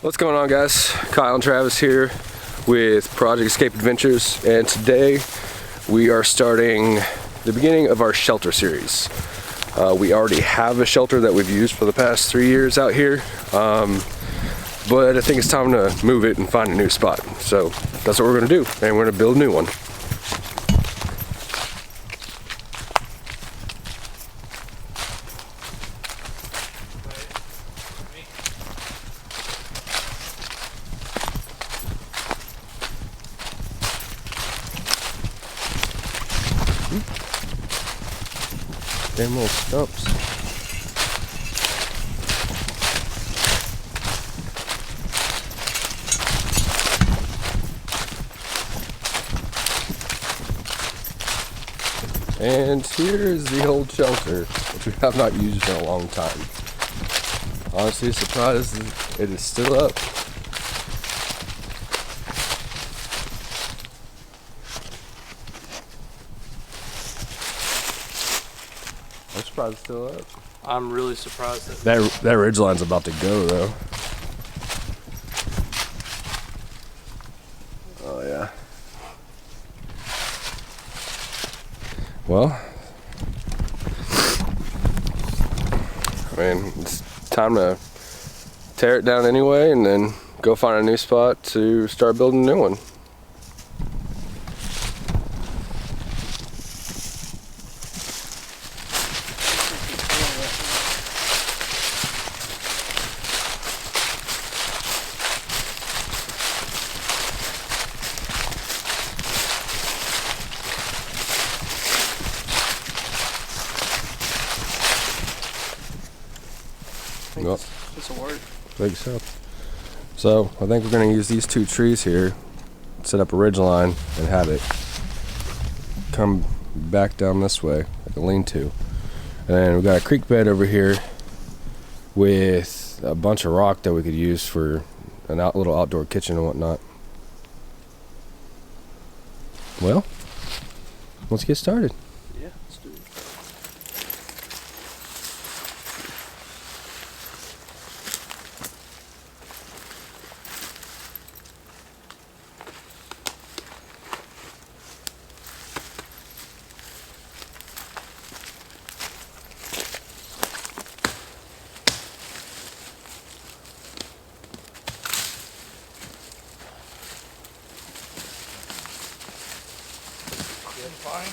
What's going on, guys? Kyle and Travis here with Project Escape Adventures, and today we are starting the beginning of our shelter series. We already have a shelter that we've used for the past 3 years out here, but I think it's time to move it and find a new spot. So that's what we're going to do, and we're going to build a new one. Damn little stumps. And here is the old shelter, which we have not used in a long time. Honestly, surprised it is still up. I'm surprised it's still up. I'm really surprised that ridgeline's about to go, though. Oh yeah. Well, I mean, it's time to tear it down anyway, and then go find a new spot to start building a new one. This will work. I think so. So I think we're going to use these two trees here, set up a ridge line, and have it come back down this way, like a lean-to. And we've got a creek bed over here with a bunch of rock that we could use for a little outdoor kitchen and whatnot. Well, let's get started. Yeah, let's do it. Fine.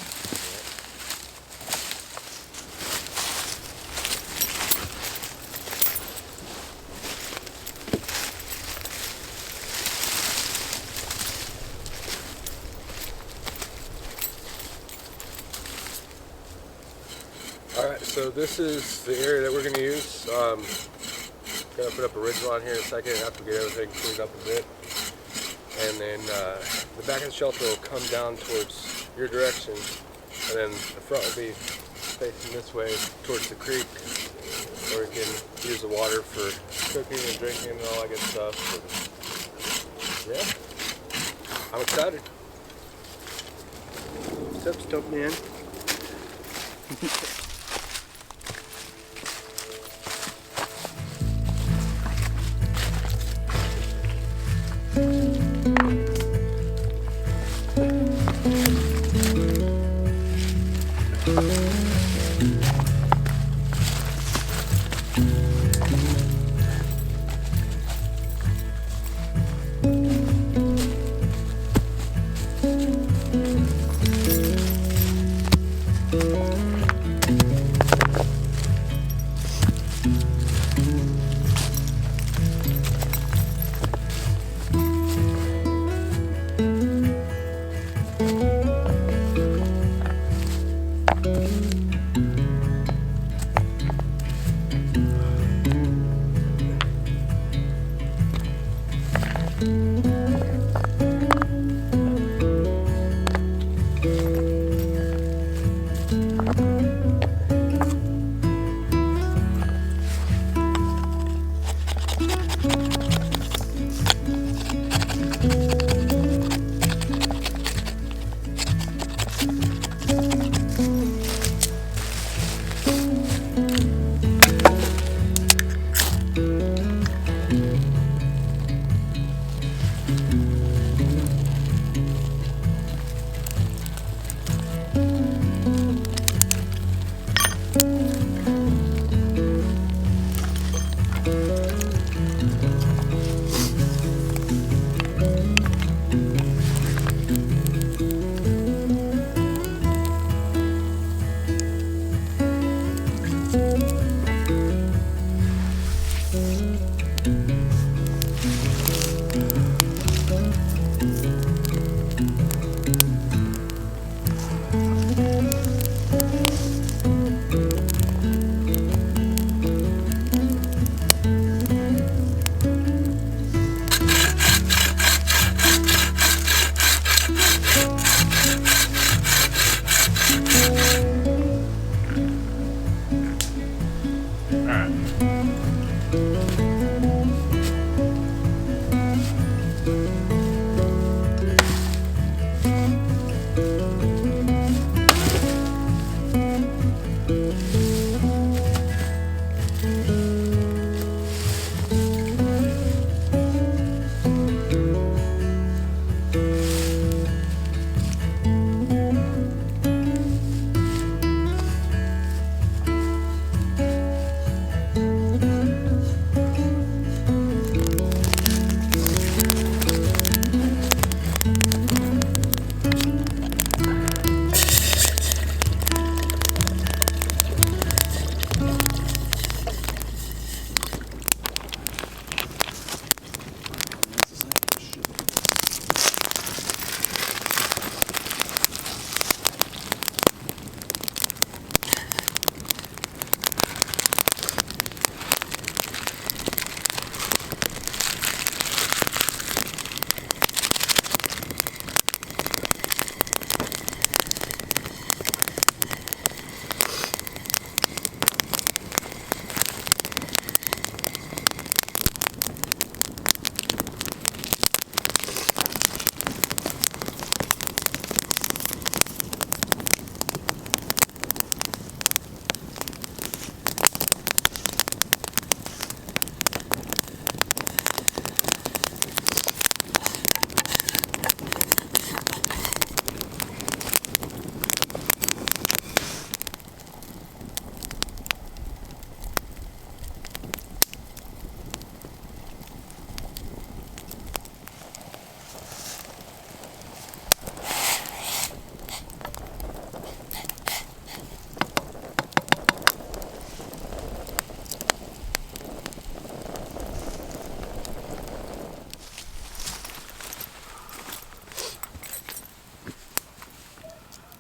Alright, so this is the area that we're going to use. Gonna put up a ridge line here in a second after we get everything cleaned up a bit. And then the back of the shelter will come down towards your direction, and then the front will be facing this way towards the creek, where you can use the water for cooking and drinking and all that good stuff. But yeah, I'm excited. Steps took me in.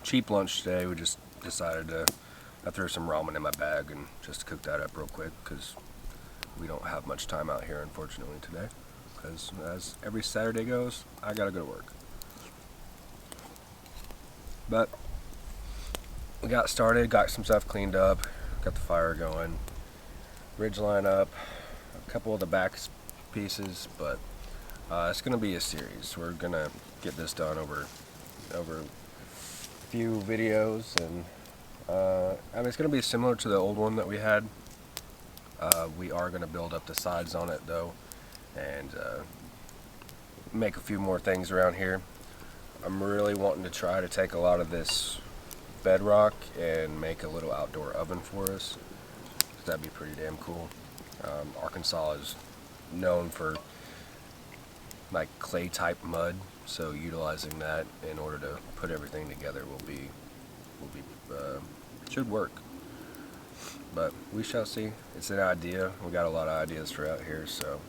cheap lunch today. We just decided I threw some ramen in my bag and just cooked that up real quick because we don't have much time out here, unfortunately, today. Because as every Saturday goes, I gotta go to work. But we got started, got some stuff cleaned up, got the fire going, ridge line up, a couple of the back pieces, but it's gonna be a series. We're gonna get this done over a few videos, and I mean, it's gonna be similar to the old one that we had. We are gonna build up the sides on it though, and make a few more things around here. I'm really wanting to try to take a lot of this bedrock and make a little outdoor oven for us. That'd be pretty damn cool. Arkansas is known for like clay type mud, so utilizing that in order to put everything together will be should work. But we shall see. It's an idea. We got a lot of ideas for out here, so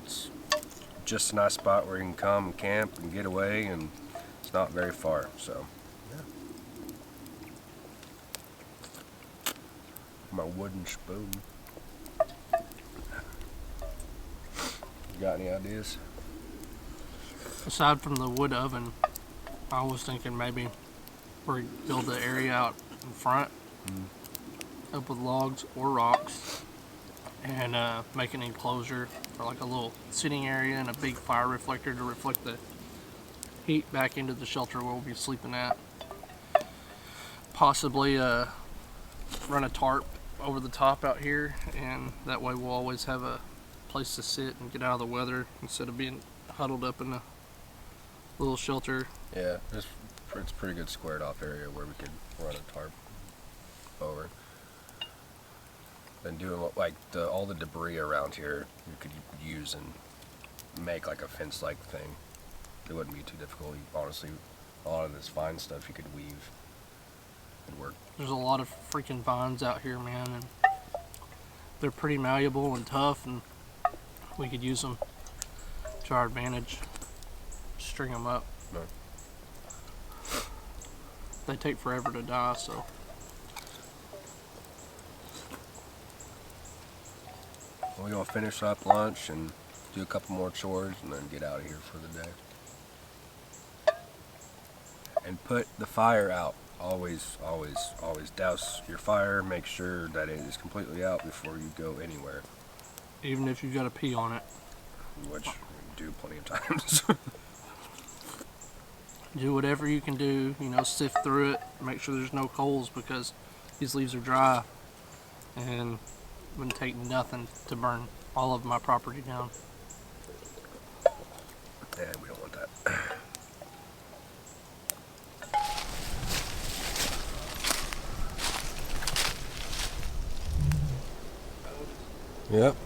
it's just a nice spot where you can come and camp and get away, and it's not very far. So yeah. My wooden spoon. You got any ideas? Aside from the wood oven, I was thinking maybe we build the area out in front, up with logs or rocks, and make an enclosure for like a little sitting area and a big fire reflector to reflect the heat back into the shelter where we'll be sleeping at. Possibly run a tarp over the top out here, and that way we'll always have a place to sit and get out of the weather instead of being huddled up in a little shelter. Yeah, it's pretty good squared off area where we could run a tarp over. And doing like all the debris around here you could use and make like a fence like thing. It wouldn't be too difficult. Honestly, a lot of this fine stuff you could weave. It'd work. There's a lot of freaking vines out here, man, and they're pretty malleable and tough, and we could use them to our advantage. String them up. No. They take forever to die, so. We're gonna finish up lunch and do a couple more chores and then get out of here for the day. And put the fire out. Always, always, always douse your fire. Make sure that it is completely out before you go anywhere. Even if you've got to pee on it. Which we do plenty of times. Do whatever you can do, you know, sift through it, make sure there's no coals because these leaves are dry, and it wouldn't take nothing to burn all of my property down. Yeah, we don't want that. Yep.